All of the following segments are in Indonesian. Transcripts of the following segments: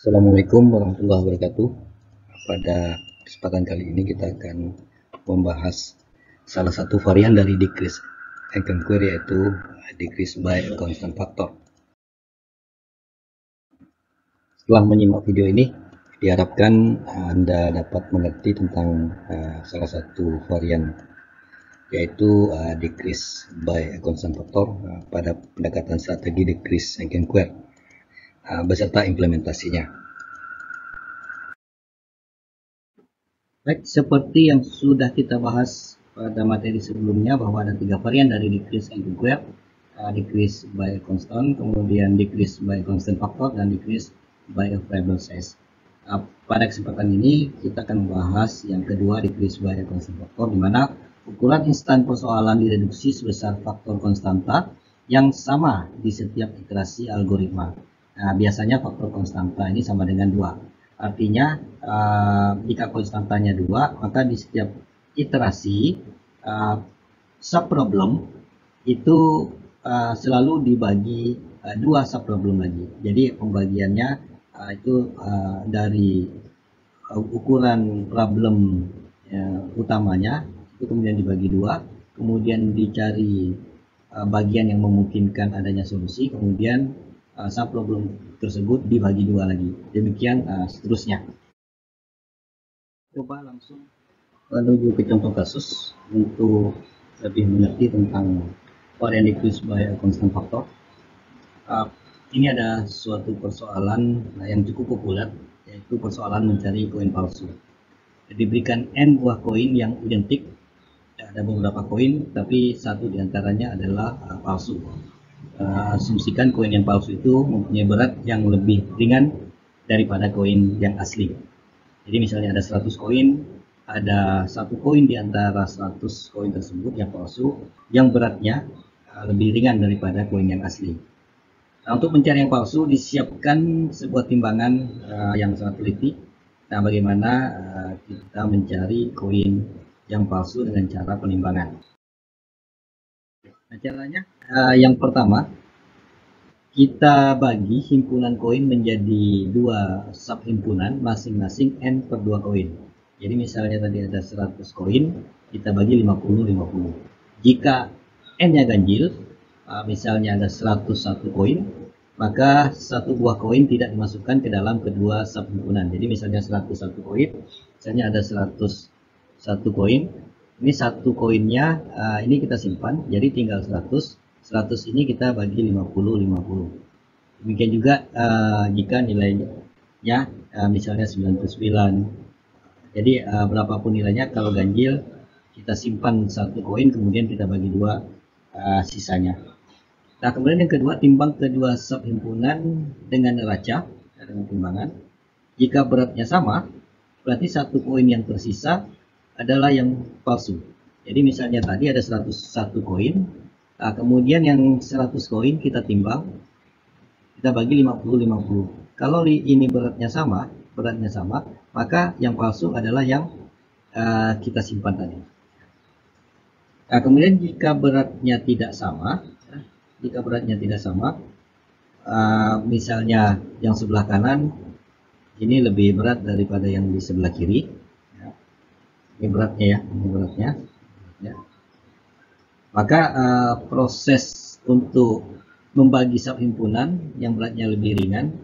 Assalamualaikum warahmatullahi wabarakatuh. Pada kesempatan kali ini kita akan membahas salah satu varian dari decrease eigenquery, yaitu decrease by a constant factor. Setelah menyimak video ini, diharapkan Anda dapat mengerti tentang salah satu varian, yaitu decrease by a constant factor pada pendekatan strategi decrease eigenquery beserta implementasinya. Baik, seperti yang sudah kita bahas pada materi sebelumnya, bahwa ada tiga varian dari decrease eigenquery, decrease by constant, kemudian decrease by constant factor, dan decrease by a variable size. Pada kesempatan ini kita akan membahas yang kedua, decrease by a constant factor, di mana ukuran instan persoalan direduksi sebesar faktor konstanta yang sama di setiap iterasi algoritma. Nah, biasanya faktor konstanta ini sama dengan 2. Artinya jika konstantanya 2, maka di setiap iterasi subproblem itu selalu dibagi 2 subproblem lagi. Jadi pembagiannya itu dari ukuran problem utamanya itu kemudian dibagi 2, kemudian dicari bagian yang memungkinkan adanya solusi, kemudian subproblem tersebut dibagi 2 lagi, demikian seterusnya. Coba langsung menuju ke contoh kasus untuk lebih mengerti tentang varian decrease by a constant factor. Ini ada suatu persoalan yang cukup populer, yaitu persoalan mencari koin palsu. Diberikan n buah koin yang identik, ada beberapa koin tapi satu diantaranya adalah palsu. Asumsikan koin yang palsu itu mempunyai berat yang lebih ringan daripada koin yang asli. Jadi misalnya ada 100 koin, ada satu koin di antara 100 koin tersebut yang palsu yang beratnya lebih ringan daripada koin yang asli. Nah, untuk mencari yang palsu disiapkan sebuah timbangan yang sangat teliti. Nah, bagaimana kita mencari koin yang palsu dengan cara penimbangan? Nah, caranya yang pertama, kita bagi himpunan koin menjadi 2 subhimpunan, masing-masing n per 2 koin. Jadi misalnya tadi ada 100 koin, kita bagi 50-50. Jika n-nya ganjil, misalnya ada 101 koin, maka satu buah koin tidak dimasukkan ke dalam kedua subhimpunan. Jadi misalnya 101 koin, misalnya ada 101 koin, ini satu koinnya ini kita simpan, jadi tinggal 100 ini kita bagi 50-50. Demikian juga jika nilainya misalnya 99, jadi berapapun nilainya, kalau ganjil kita simpan satu koin, kemudian kita bagi 2 sisanya. Nah, kemudian yang kedua, timbang kedua subhimpunan dengan neraca, dengan timbangan. Jika beratnya sama, berarti satu koin yang tersisa adalah yang palsu. Jadi misalnya tadi ada 101 koin, kemudian yang 100 koin kita timbang, kita bagi 50-50. Kalau ini beratnya sama, maka yang palsu adalah yang kita simpan tadi. Nah, kemudian jika beratnya tidak sama, misalnya yang sebelah kanan ini lebih berat daripada yang di sebelah kiri. Ini beratnya ya. Maka proses untuk membagi subhimpunan yang beratnya lebih ringan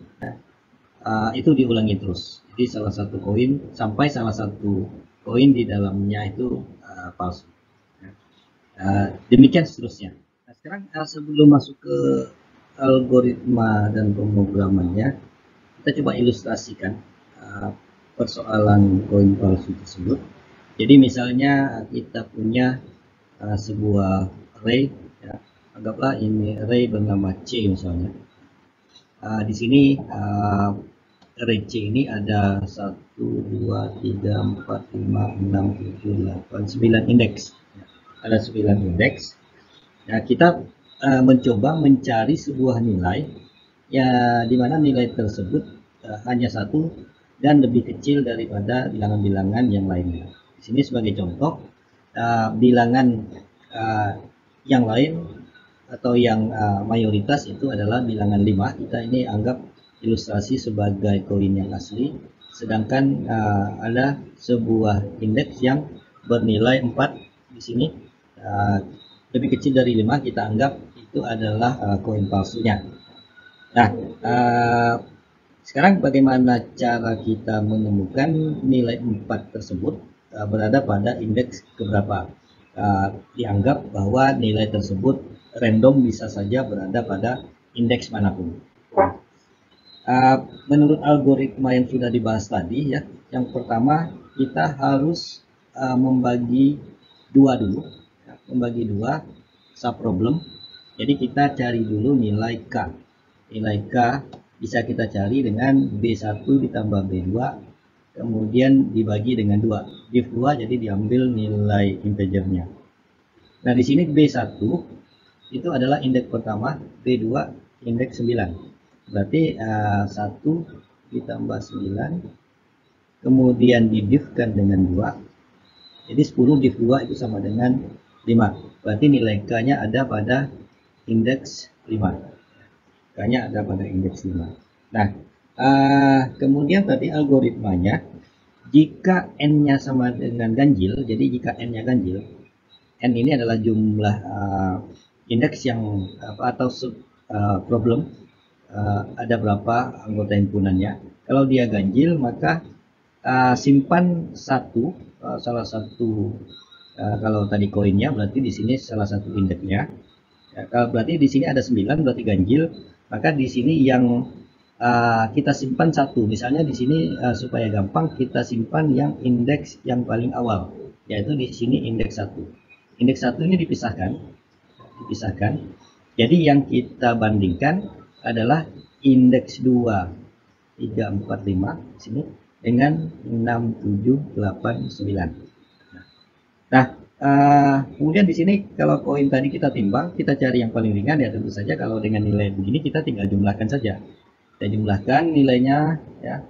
itu diulangi terus. Jadi salah satu koin sampai salah satu koin di dalamnya itu palsu. Demikian seterusnya. Nah, sekarang sebelum masuk ke algoritma dan pemrogramannya, kita coba ilustrasikan persoalan koin palsu tersebut. Jadi misalnya kita punya sebuah array, ya, anggaplah ini array bernama C misalnya. Di sini array C ini ada 1, 2, 3, 4, 5, 6, 7, 8, 9 indeks. Ada 9 indeks. Nah, kita mencoba mencari sebuah nilai ya, di mana nilai tersebut hanya 1 dan lebih kecil daripada bilangan-bilangan yang lainnya. Di sini sebagai contoh, bilangan yang lain atau yang mayoritas itu adalah bilangan 5. Kita ini anggap ilustrasi sebagai koin yang asli, sedangkan ada sebuah indeks yang bernilai 4 di sini, lebih kecil dari 5, kita anggap itu adalah koin palsunya. Nah, sekarang bagaimana cara kita menemukan nilai 4 tersebut berada pada indeks keberapa? Dianggap bahwa nilai tersebut random, bisa saja berada pada indeks manapun. Menurut algoritma yang sudah dibahas tadi ya, yang pertama kita harus membagi dua dulu, membagi dua subproblem. Jadi kita cari dulu nilai K. Nilai K bisa kita cari dengan B1 ditambah B2, kemudian dibagi dengan 2. Div 2 jadi diambil nilai integernya. Nah, di sini B1 itu adalah indeks pertama, B2 indeks 9. Berarti 1 ditambah 9, kemudian didivkan dengan 2. Jadi 10 div 2 itu sama dengan 5. Berarti nilai K-nya ada pada indeks 5. K-nya ada pada indeks 5. Nah, kemudian tadi algoritmanya, jika N-nya sama dengan ganjil, jadi jika N-nya ganjil, N ini adalah jumlah indeks yang atau problem, ada berapa anggota himpunannya. Kalau dia ganjil, maka simpan satu, salah satu, kalau tadi koinnya berarti di sini salah satu indeksnya. Ya, kalau berarti di sini ada 9, berarti ganjil, maka di sini yang kita simpan satu. Misalnya di sini supaya gampang kita simpan yang indeks yang paling awal, yaitu di sini indeks 1. Indeks 1 ini dipisahkan. Jadi yang kita bandingkan adalah indeks 2, 3, 4, 5 sini dengan 6, 7, 8, 9. Nah, kemudian di sini kalau koin tadi kita timbang, kita cari yang paling ringan, ya tentu saja kalau dengan nilai begini kita tinggal jumlahkan saja. Kita jumlahkan nilainya ya,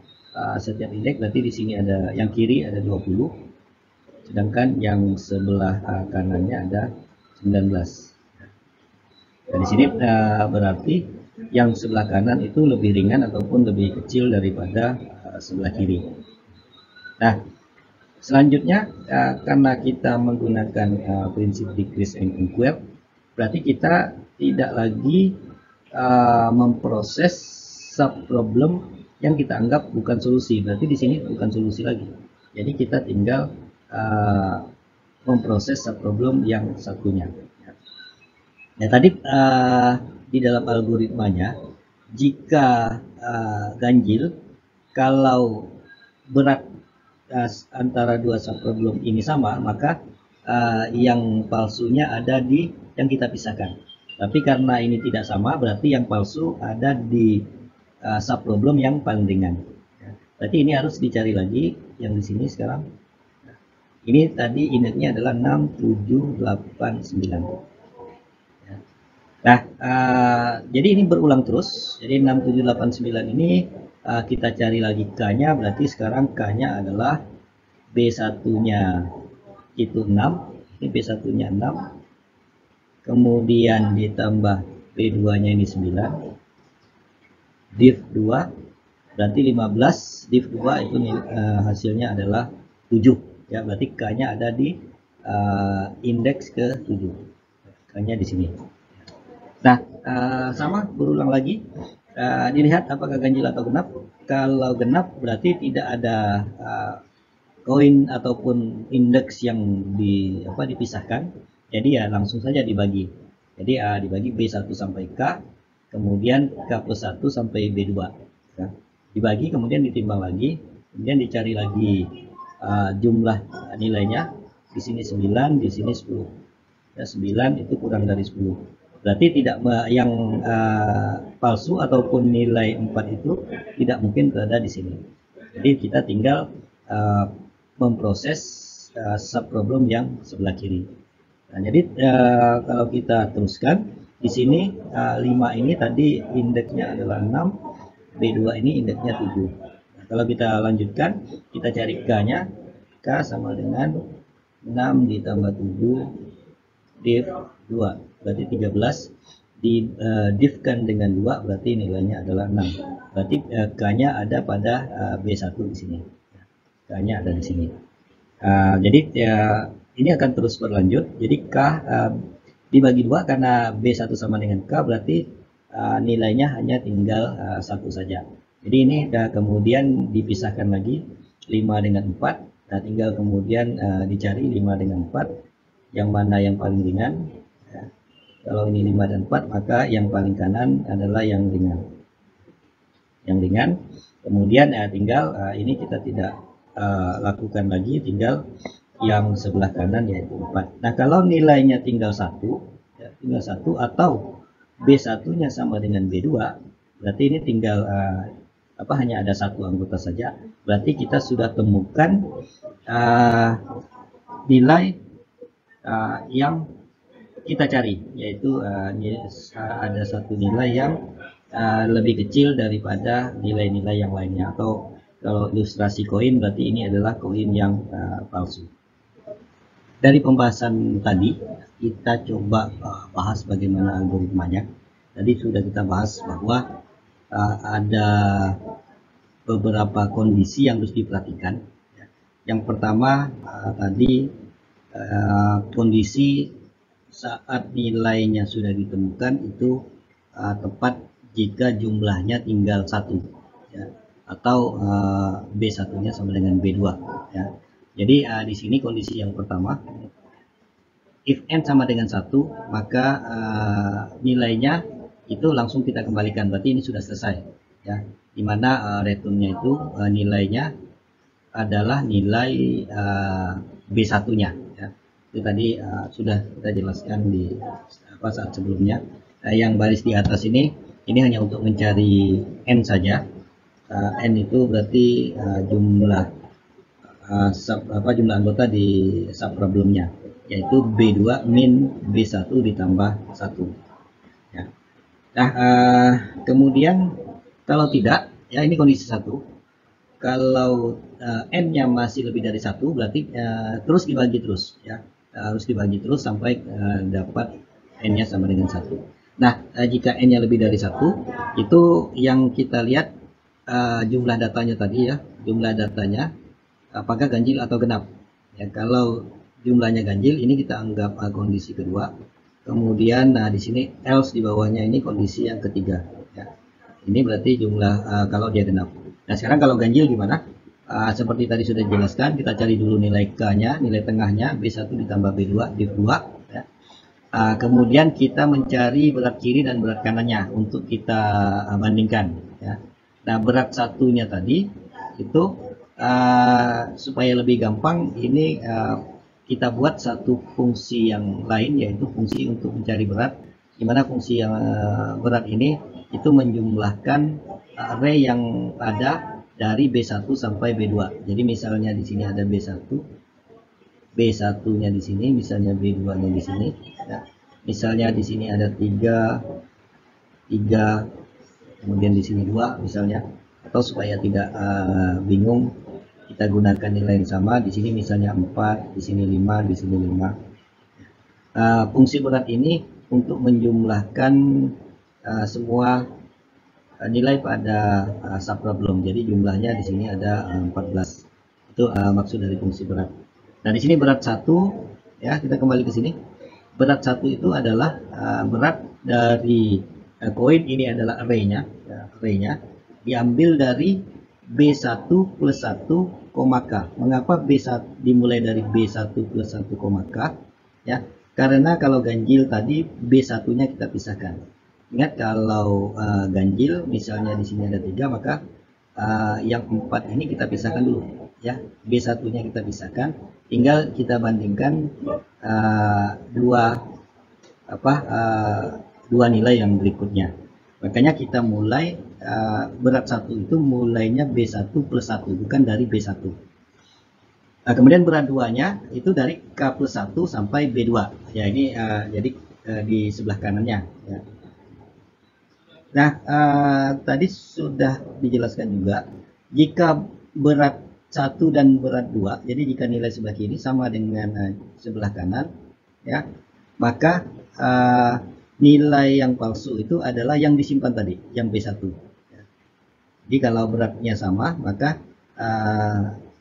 setiap indeks. Berarti di sini ada yang kiri ada 20, sedangkan yang sebelah kanannya ada 19. Dan di sini berarti yang sebelah kanan itu lebih ringan ataupun lebih kecil daripada sebelah kiri. Nah, selanjutnya karena kita menggunakan prinsip decrease and inquire, berarti kita tidak lagi memproses subproblem yang kita anggap bukan solusi. Berarti di sini bukan solusi lagi. Jadi kita tinggal memproses subproblem yang satunya. Nah, tadi di dalam algoritmanya, jika ganjil, kalau berat antara dua subproblem ini sama, maka yang palsunya ada di yang kita pisahkan. Tapi karena ini tidak sama, berarti yang palsu ada di subproblem yang paling ringan. Berarti ini harus dicari lagi yang di sini sekarang. Ini tadi indeksnya adalah 6, 7, 8, 9. Nah, jadi ini berulang terus. Jadi 6, 7, 8, 9 ini kita cari lagi K-nya. Berarti sekarang K-nya adalah B1-nya itu 6. Ini B1-nya 6. Kemudian ditambah B2-nya ini 9. Div 2. Berarti 15. Div 2 itu hasilnya adalah 7. Ya, berarti K-nya ada di indeks ke-7. K-nya di sini. Nah, sama berulang lagi, dilihat apakah ganjil atau genap. Kalau genap berarti tidak ada koin ataupun indeks yang dipisahkan, jadi ya langsung saja dibagi. Jadi dibagi B1 sampai K, kemudian K plus 1 sampai B2. Ya. Dibagi, kemudian ditimbang lagi, kemudian dicari lagi jumlah nilainya. Di sini 9, di sini 10. Ya, 9 itu kurang dari 10. Berarti tidak yang palsu ataupun nilai 4 itu tidak mungkin berada di sini. Jadi kita tinggal memproses subproblem yang sebelah kiri. Nah, jadi kalau kita teruskan di sini 5 ini tadi indeksnya adalah 6, B2 ini indeksnya 7. Nah, kalau kita lanjutkan, kita cari K-nya. K sama dengan 6 ditambah 7 div 2. Berarti 13. divkan dengan 2 berarti nilainya adalah 6. Berarti K-nya ada pada B1 di sini. K-nya ada di sini. Jadi ini akan terus berlanjut. Jadi K dibagi 2 karena B1 sama dengan K berarti nilainya hanya tinggal 1 saja. Jadi ini kemudian dipisahkan lagi 5 dengan 4. Nah, tinggal kemudian dicari 5 dengan 4 yang mana yang paling ringan. Ya. Kalau ini 5 dan 4 maka yang paling kanan adalah yang ringan. Yang ringan. Kemudian tinggal ini kita tidak lakukan lagi, tinggal yang sebelah kanan yaitu 4. Nah, kalau nilainya tinggal 1, ya, tinggal 1 atau B1-nya sama dengan B2, berarti ini tinggal hanya ada satu anggota saja. Berarti kita sudah temukan nilai yang kita cari, yaitu ada satu nilai yang lebih kecil daripada nilai-nilai yang lainnya, atau kalau ilustrasi koin berarti ini adalah koin yang palsu. Dari pembahasan tadi kita coba bahas bagaimana algoritmanya. Tadi sudah kita bahas bahwa ada beberapa kondisi yang harus diperhatikan. Yang pertama tadi kondisi saat nilainya sudah ditemukan itu tepat jika jumlahnya tinggal 1, ya, atau B1-nya sama dengan B2, ya. Jadi di sini kondisi yang pertama, if n sama dengan 1 maka nilainya itu langsung kita kembalikan, berarti ini sudah selesai, ya. Dimana returnnya itu nilainya adalah nilai B1-nya, ya. Itu tadi sudah kita jelaskan di saat sebelumnya. Yang baris di atas ini hanya untuk mencari n saja. N itu berarti jumlah jumlah anggota di subproblemnya, yaitu B2 min B1 ditambah 1, ya. Nah, kemudian kalau tidak, ya ini kondisi 1. Kalau n-nya masih lebih dari 1 berarti terus dibagi terus, ya. Harus dibagi terus sampai dapat n-nya sama dengan 1. Nah, jika n-nya lebih dari 1, itu yang kita lihat jumlah datanya tadi, ya. Jumlah datanya apakah ganjil atau genap, ya. Kalau jumlahnya ganjil, ini kita anggap kondisi kedua. Kemudian di sini else di bawahnya ini kondisi yang ketiga, ya. Ini berarti jumlah kalau dia genap. Nah, sekarang kalau ganjil gimana? Seperti tadi sudah dijelaskan, kita cari dulu nilai K-nya, nilai tengahnya B1 ditambah B2 div 2, ya. Kemudian kita mencari berat kiri dan berat kanannya untuk kita bandingkan, ya. Nah, berat satunya tadi itu supaya lebih gampang, ini kita buat satu fungsi yang lain, yaitu fungsi untuk mencari berat, di mana fungsi yang berat ini itu menjumlahkan array yang ada dari B1 sampai B2. Jadi misalnya di sini ada B1, B1-nya di sini, misalnya B2-nya di sini, ya. Misalnya di sini ada 3, kemudian di sini 2 misalnya, atau supaya tidak bingung, kita gunakan nilai yang sama. Di sini misalnya 4, di sini 5, di sini 5. Fungsi berat ini untuk menjumlahkan semua nilai pada subproblem. Jadi jumlahnya di sini ada 14. Itu maksud dari fungsi berat. Nah, di sini berat 1, ya, kita kembali ke sini. Berat 1 itu adalah berat dari koin ini adalah array-nya, ya, array-nya diambil dari B1 plus 1, K. Mengapa B1 dimulai dari B1 plus 1, K? Ya, karena kalau ganjil tadi B1-nya kita pisahkan. Ingat, kalau ganjil misalnya di sini ada 3, maka yang 4 ini kita pisahkan dulu, ya. B1-nya kita pisahkan, tinggal kita bandingkan dua nilai yang berikutnya. Makanya kita mulai berat 1 itu mulainya B1 plus 1, bukan dari B1. Kemudian berat 2-nya itu dari K plus 1 sampai B2. Ya, ini jadi di sebelah kanannya, ya. Nah, tadi sudah dijelaskan juga, jika berat 1 dan berat 2, jadi jika nilai sebelah kiri sama dengan sebelah kanan, ya, maka nilai yang palsu itu adalah yang disimpan tadi, yang B1. Jadi kalau beratnya sama, maka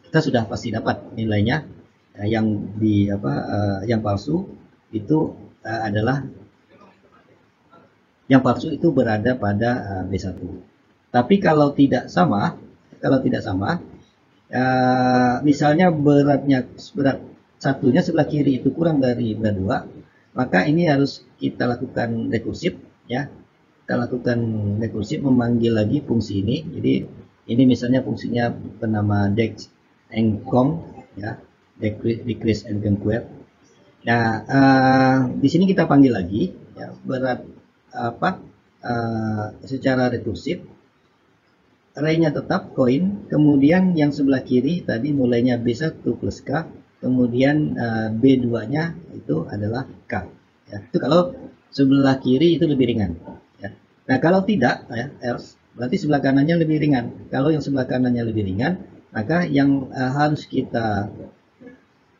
kita sudah pasti dapat nilainya. Yang palsu itu adalah yang palsu itu berada pada B1. Tapi kalau tidak sama, misalnya berat satunya sebelah kiri itu kurang dari berat 2, maka ini harus kita lakukan rekursif, ya. Kita lakukan rekursif, memanggil lagi fungsi ini. Jadi ini misalnya fungsinya bernama dex and conc, ya, decrease and conquer. Nah, di sini kita panggil lagi, ya, berat secara rekursif. Array-nya tetap koin, kemudian yang sebelah kiri tadi mulainya B1 plus K, kemudian B2-nya itu adalah K. Ya, itu kalau sebelah kiri itu lebih ringan. Ya. Nah, kalau tidak, ya, else, berarti sebelah kanannya lebih ringan. Kalau yang sebelah kanannya lebih ringan, maka yang harus kita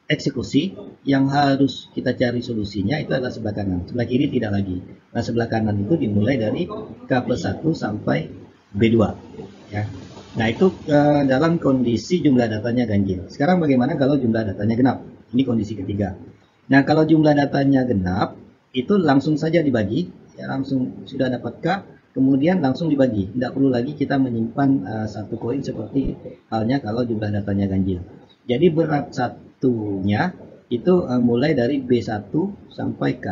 eksekusi, yang harus kita cari solusinya itu adalah sebelah kanan. Sebelah kiri tidak lagi. Nah, sebelah kanan itu dimulai dari K plus 1 sampai B2. Ya. Nah, itu dalam kondisi jumlah datanya ganjil. Sekarang bagaimana kalau jumlah datanya genap? Ini kondisi ketiga. Nah, kalau jumlah datanya genap, itu langsung saja dibagi, ya, langsung sudah dapat K, kemudian langsung dibagi. Tidak perlu lagi kita menyimpan satu koin seperti halnya kalau jumlah datanya ganjil. Jadi berat satunya itu mulai dari B1 sampai K.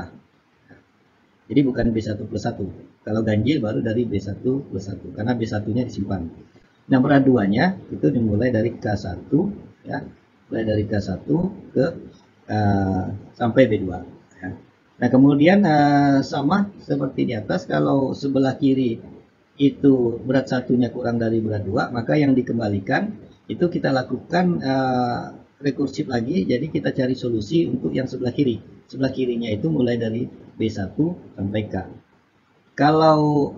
Jadi bukan B1 plus 1. Kalau ganjil baru dari B1 plus 1, karena B1-nya disimpan. Nah, berat 2-nya itu dimulai dari K1, ya, mulai dari K1 ke sampai B2. Ya. Nah, kemudian sama seperti di atas, kalau sebelah kiri itu berat satunya kurang dari berat 2, maka yang dikembalikan itu kita lakukan rekursif lagi, jadi kita cari solusi untuk yang sebelah kiri. Sebelah kirinya itu mulai dari B1 sampai K. Kalau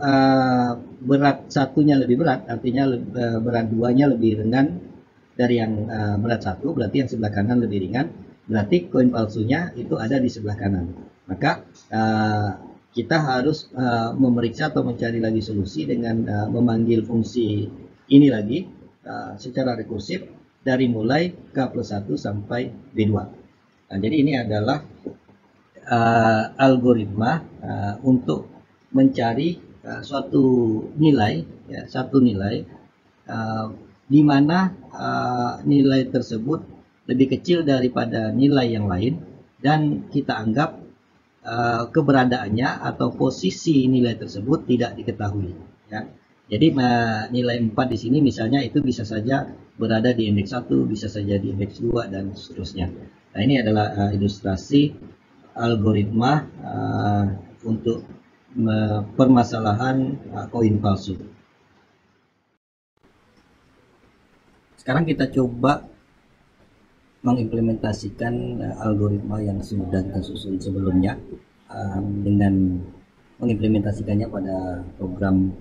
berat satunya lebih berat, artinya berat 2-nya lebih ringan dari yang berat 1, berarti yang sebelah kanan lebih ringan, berarti koin palsunya itu ada di sebelah kanan. Maka kita harus memeriksa atau mencari lagi solusi dengan memanggil fungsi ini lagi secara rekursif dari mulai K plus 1 sampai B2. Nah, jadi ini adalah algoritma untuk mencari suatu nilai, ya, di mana nilai tersebut lebih kecil daripada nilai yang lain, dan kita anggap keberadaannya atau posisi nilai tersebut tidak diketahui. Ya. Jadi nilai 4 di sini misalnya itu bisa saja berada di indeks 1, bisa saja di indeks 2, dan seterusnya. Nah, ini adalah ilustrasi algoritma untuk permasalahan koin palsu. Sekarang kita coba mengimplementasikan algoritma yang sudah kita susun sebelumnya dengan mengimplementasikannya pada program.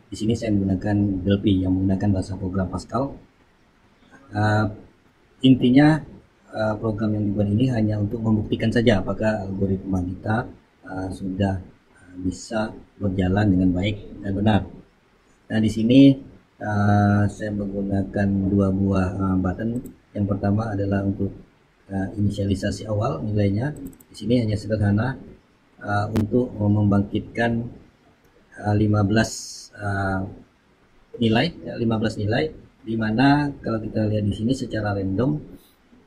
Di sini saya menggunakan Delphi yang menggunakan bahasa program Pascal. Intinya program yang dibuat ini hanya untuk membuktikan saja apakah algoritma kita sudah bisa berjalan dengan baik dan benar. Nah, di sini saya menggunakan dua buah button. Yang pertama adalah untuk inisialisasi awal nilainya. Di sini hanya sederhana untuk membangkitkan 15 nilai, di mana kalau kita lihat di sini secara random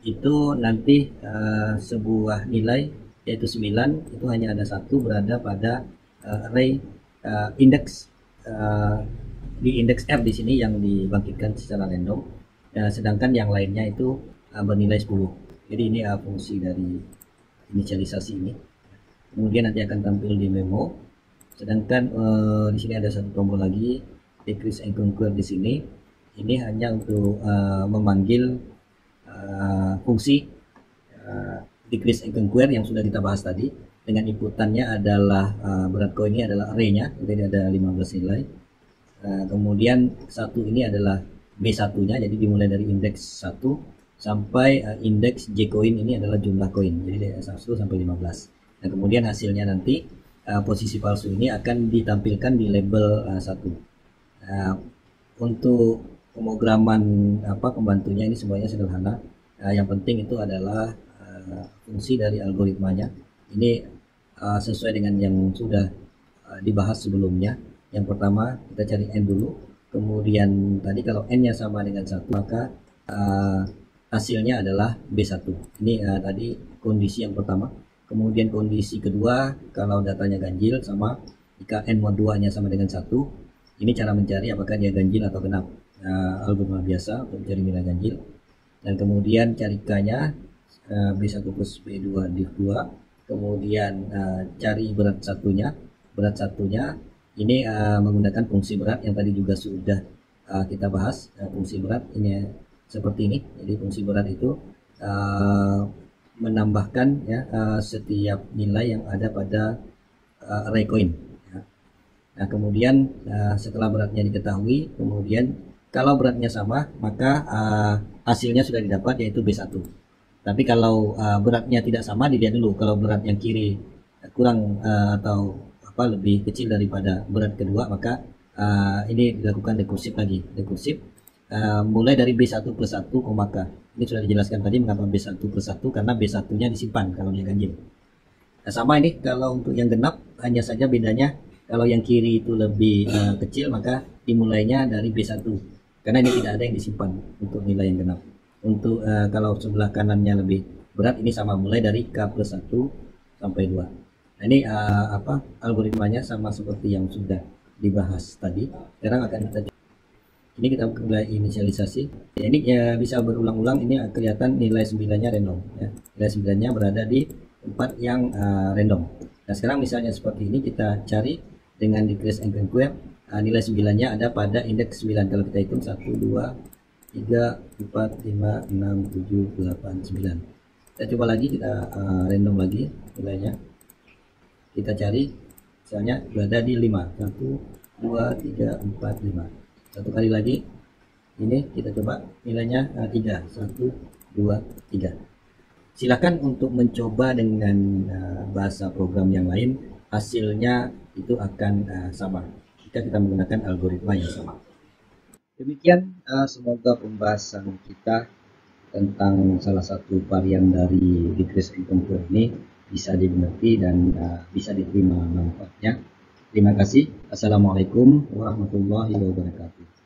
itu nanti sebuah nilai yaitu 9 itu hanya ada satu berada pada array indeks di indeks F di sini yang dibangkitkan secara random, sedangkan yang lainnya itu bernilai 10. Jadi ini fungsi dari inisialisasi ini. Kemudian nanti akan tampil di memo. Sedangkan di sini ada satu tombol lagi, decrease and conquer di sini. Ini hanya untuk memanggil fungsi decrease and conquer yang sudah kita bahas tadi. Dengan inputannya adalah berat koin ini adalah array-nya, jadi ada 15 nilai. Kemudian satu ini adalah B1-nya, jadi dimulai dari indeks 1 sampai indeks J koin ini adalah jumlah koin, jadi dari 1 sampai 15. Nah, kemudian hasilnya nanti posisi palsu ini akan ditampilkan di label 1. Nah, untuk pemrograman pembantunya ini semuanya sederhana. Yang penting itu adalah fungsi dari algoritmanya. Ini sesuai dengan yang sudah dibahas sebelumnya. Yang pertama kita cari n dulu, kemudian tadi kalau n-nya sama dengan 1 maka hasilnya adalah B1. Ini tadi kondisi yang pertama. Kemudian kondisi kedua, kalau datanya ganjil sama, jika n mod 2 nya sama dengan 1, ini cara mencari apakah dia ganjil atau genap. Algoritma biasa untuk mencari nilai ganjil. Dan kemudian cari k-nya B1 plus B2 div 2. Kemudian cari berat satunya. Berat satunya ini menggunakan fungsi berat yang tadi juga sudah kita bahas. Fungsi berat ini seperti ini. Jadi fungsi berat itu menambahkan ya setiap nilai yang ada pada array koin. Ya. Nah, kemudian setelah beratnya diketahui, kemudian kalau beratnya sama maka hasilnya sudah didapat, yaitu B1. Tapi kalau beratnya tidak sama, dilihat dulu. Kalau berat yang kiri kurang atau lebih kecil daripada berat kedua, maka ini dilakukan rekursif lagi. Rekursif mulai dari B1 plus 1, k. Ini sudah dijelaskan tadi mengapa B1 plus 1, karena B1-nya disimpan kalau dia ganjil. Nah, sama ini kalau untuk yang genap, hanya saja bedanya kalau yang kiri itu lebih kecil, maka dimulainya dari B1. Karena ini tidak ada yang disimpan untuk nilai yang genap. Untuk kalau sebelah kanannya lebih berat, ini sama, mulai dari K plus 1 sampai 2. Nah, ini algoritmanya sama seperti yang sudah dibahas tadi. Sekarang akan kita coba. Ini kita mulai inisialisasi. Ya, ini bisa berulang-ulang. Ini kelihatan nilai 9-nya random. Ya. Nilai 9-nya berada di tempat yang random. Nah, sekarang misalnya seperti ini, kita cari dengan decrease and conquer. Nilai 9-nya ada pada indeks 9. Kalau kita hitung 1, 2, 3, 4, 5, 6, 7, 8, 9. Kita coba lagi, kita random lagi nilainya. Kita cari misalnya berada di 5. 1, 2, 3, 4, 5. Satu kali lagi, ini kita coba nilainya 3. 1, 2, 3. Silakan untuk mencoba dengan bahasa program yang lain, hasilnya itu akan sama jika kita menggunakan algoritma yang sama. Demikian semoga pembahasan kita tentang salah satu varian dari decrease and conquer ini bisa dimengerti dan bisa diterima manfaatnya. Terima kasih. Assalamualaikum warahmatullahi wabarakatuh.